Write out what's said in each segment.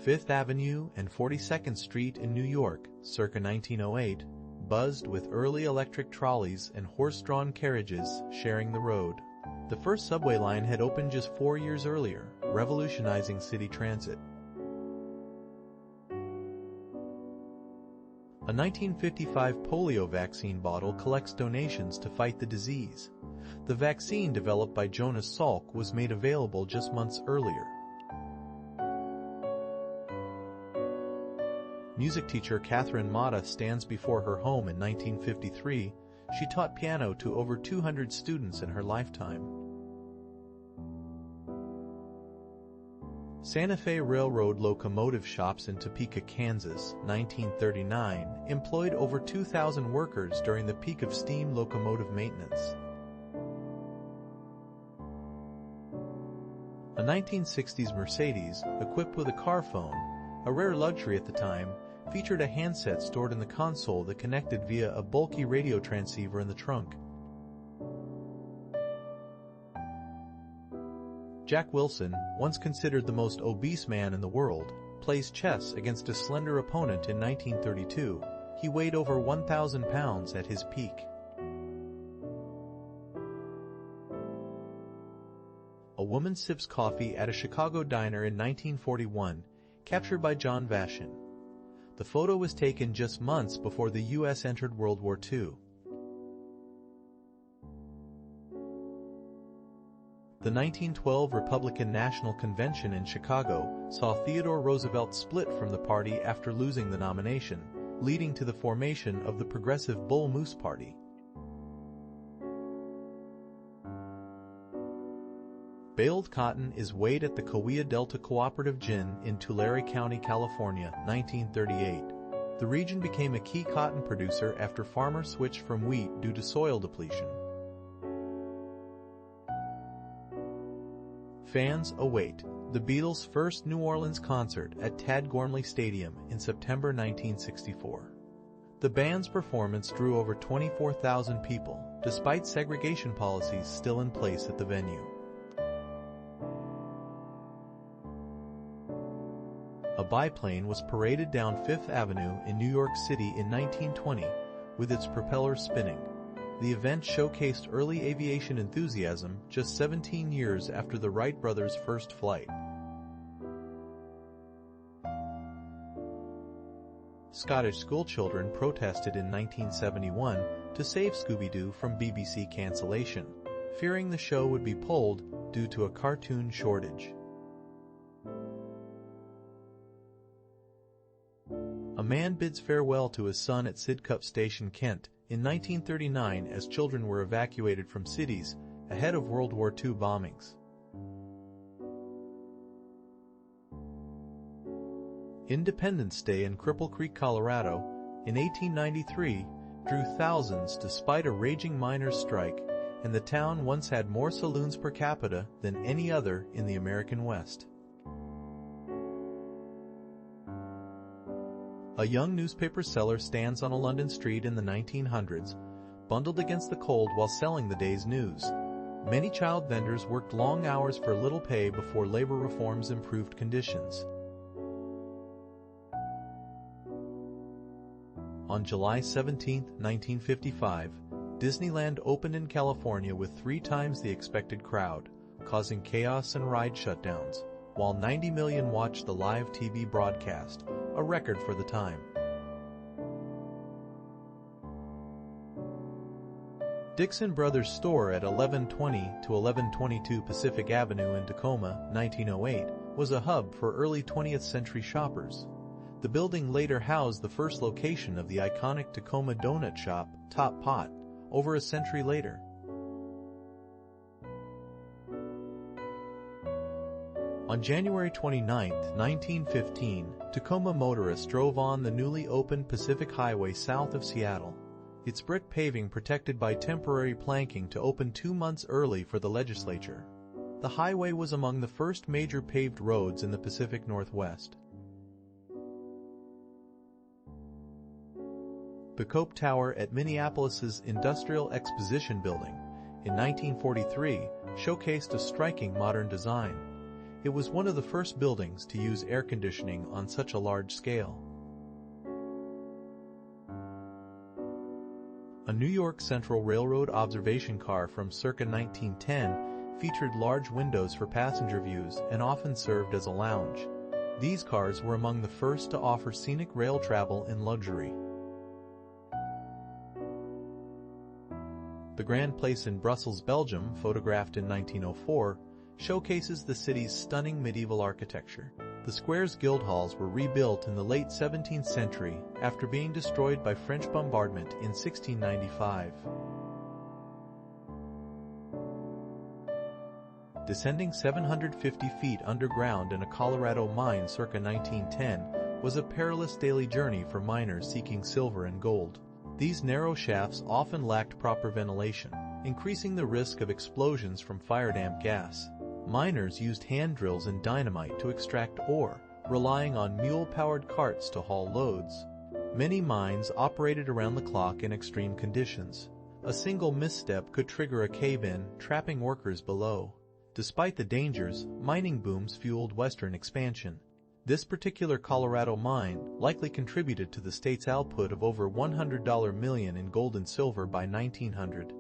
Fifth Avenue and 42nd Street in New York, circa 1908, buzzed with early electric trolleys and horse-drawn carriages sharing the road. The first subway line had opened just 4 years earlier, revolutionizing city transit. A 1955 polio vaccine bottle collects donations to fight the disease. The vaccine developed by Jonas Salk was made available just months earlier. Music teacher Catherine Motta stands before her home in 1953. She taught piano to over 200 students in her lifetime. Santa Fe Railroad locomotive shops in Topeka, Kansas, 1939, employed over 2,000 workers during the peak of steam locomotive maintenance. A 1960s Mercedes, equipped with a car phone, a rare luxury at the time, featured a handset stored in the console that connected via a bulky radio transceiver in the trunk. Jack Wilson, once considered the most obese man in the world, plays chess against a slender opponent in 1932. He weighed over 1,000 pounds at his peak. A woman sips coffee at a Chicago diner in 1941, captured by John Vashon. The photo was taken just months before the U.S. entered World War II. The 1912 Republican National Convention in Chicago saw Theodore Roosevelt split from the party after losing the nomination, leading to the formation of the Progressive Bull Moose Party. Baled cotton is weighed at the Kaweah Delta Cooperative Gin in Tulare County, California, 1938. The region became a key cotton producer after farmers switched from wheat due to soil depletion. Fans await the Beatles' first New Orleans concert at Tad Gormley Stadium in September 1964. The band's performance drew over 24,000 people, despite segregation policies still in place at the venue. A biplane was paraded down Fifth Avenue in New York City in 1920, with its propeller spinning. The event showcased early aviation enthusiasm just 17 years after the Wright brothers' first flight. Scottish schoolchildren protested in 1971 to save Scooby-Doo from BBC cancellation, fearing the show would be pulled due to a cartoon shortage. A man bids farewell to his son at Sidcup Station, Kent, in 1939 as children were evacuated from cities ahead of World War II bombings. Independence Day in Cripple Creek, Colorado, in 1893, drew thousands despite a raging miners' strike, and the town once had more saloons per capita than any other in the American West. A young newspaper seller stands on a London street in the 1900s, bundled against the cold while selling the day's news. Many child vendors worked long hours for little pay before labor reforms improved conditions. On July 17, 1955, Disneyland opened in California with 3 times the expected crowd, causing chaos and ride shutdowns, while 90 million watched the live TV broadcast, a record for the time. Dixon Brothers store at 1120 to 1122 Pacific Avenue in Tacoma, 1908, was a hub for early 20th century shoppers. The building later housed the first location of the iconic Tacoma donut shop, Top Pot, over a century later. On January 29, 1915, Tacoma motorists drove on the newly opened Pacific Highway south of Seattle. Its brick paving protected by temporary planking to open 2 months early for the legislature. The highway was among the first major paved roads in the Pacific Northwest. The Cope Tower at Minneapolis's Industrial Exposition Building in 1943 showcased a striking modern design. It was one of the first buildings to use air conditioning on such a large scale. A New York Central Railroad observation car from circa 1910 featured large windows for passenger views and often served as a lounge. These cars were among the first to offer scenic rail travel in luxury. The Grand Place in Brussels, Belgium, photographed in 1904, showcases the city's stunning medieval architecture. The square's guildhalls were rebuilt in the late 17th century after being destroyed by French bombardment in 1695. Descending 750 feet underground in a Colorado mine circa 1910 was a perilous daily journey for miners seeking silver and gold. These narrow shafts often lacked proper ventilation, increasing the risk of explosions from fire damp gas. Miners used hand drills and dynamite to extract ore, relying on mule-powered carts to haul loads. Many mines operated around the clock in extreme conditions. A single misstep could trigger a cave-in, trapping workers below. Despite the dangers, mining booms fueled Western expansion. This particular Colorado mine likely contributed to the state's output of over $100 million in gold and silver by 1900.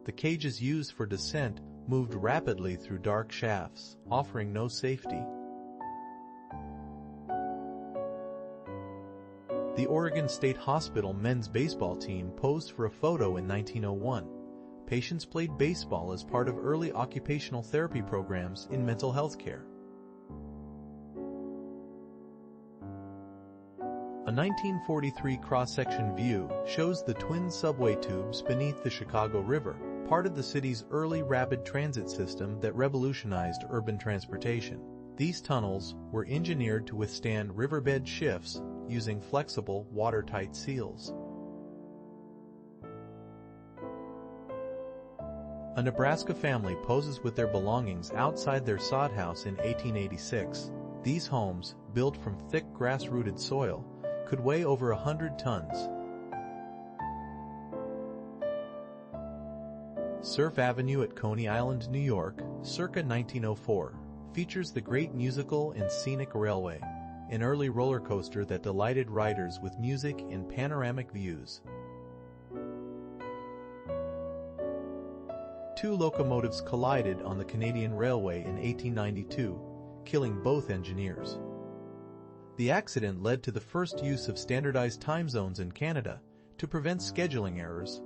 The cages used for descent moved rapidly through dark shafts, offering no safety. The Oregon State Hospital men's baseball team posed for a photo in 1901. Patients played baseball as part of early occupational therapy programs in mental health care. A 1943 cross-section view shows the twin subway tubes beneath the Chicago River, part of the city's early rapid transit system that revolutionized urban transportation. These tunnels were engineered to withstand riverbed shifts using flexible, watertight seals. A Nebraska family poses with their belongings outside their sod house in 1886. These homes, built from thick grass-rooted soil, could weigh over 100 tons. Surf Avenue at Coney Island, New York, circa 1904, features the Great Musical and Scenic Railway, an early roller coaster that delighted riders with music and panoramic views. Two locomotives collided on the Canadian Railway in 1892, killing both engineers. The accident led to the first use of standardized time zones in Canada to prevent scheduling errors.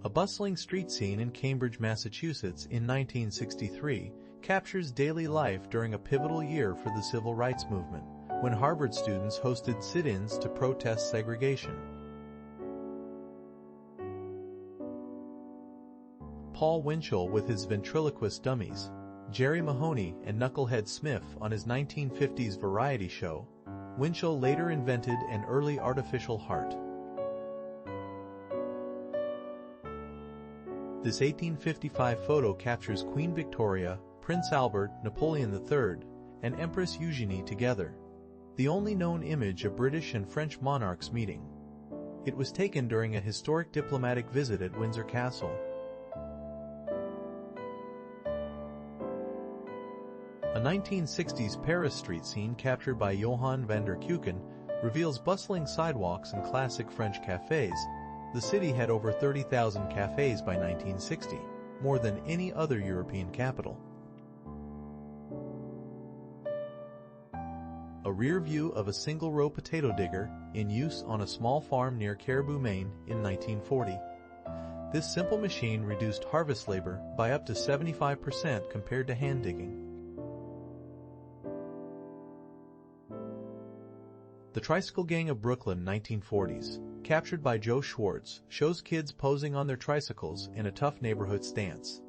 A bustling street scene in Cambridge, Massachusetts in 1963 captures daily life during a pivotal year for the civil rights movement, when Harvard students hosted sit-ins to protest segregation. Paul Winchell with his ventriloquist dummies, Jerry Mahoney and Knucklehead Smith on his 1950s variety show, Winchell later invented an early artificial heart. This 1855 photo captures Queen Victoria, Prince Albert, Napoleon III, and Empress Eugenie together, the only known image of British and French monarchs meeting. It was taken during a historic diplomatic visit at Windsor Castle. A 1960s Paris street scene captured by Johan van der Keuken reveals bustling sidewalks and classic French cafes. The city had over 30,000 cafes by 1960, more than any other European capital. A rear view of a single-row potato digger in use on a small farm near Caribou, Maine in 1940. This simple machine reduced harvest labor by up to 75% compared to hand digging. The Tricycle Gang of Brooklyn 1940s, captured by Joe Schwartz, shows kids posing on their tricycles in a tough neighborhood stance.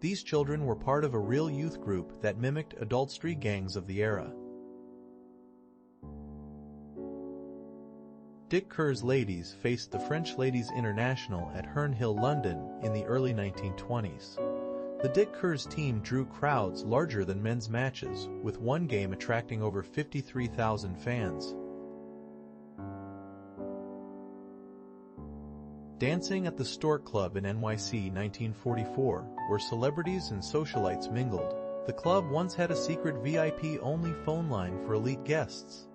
These children were part of a real youth group that mimicked adult street gangs of the era. Dick Kerr's ladies faced the French Ladies International at Herne Hill, London in the early 1920s. The Dick Kerr's team drew crowds larger than men's matches, with one game attracting over 53,000 fans. Dancing at the Stork Club in NYC 1944, where celebrities and socialites mingled. The club once had a secret VIP-only phone line for elite guests.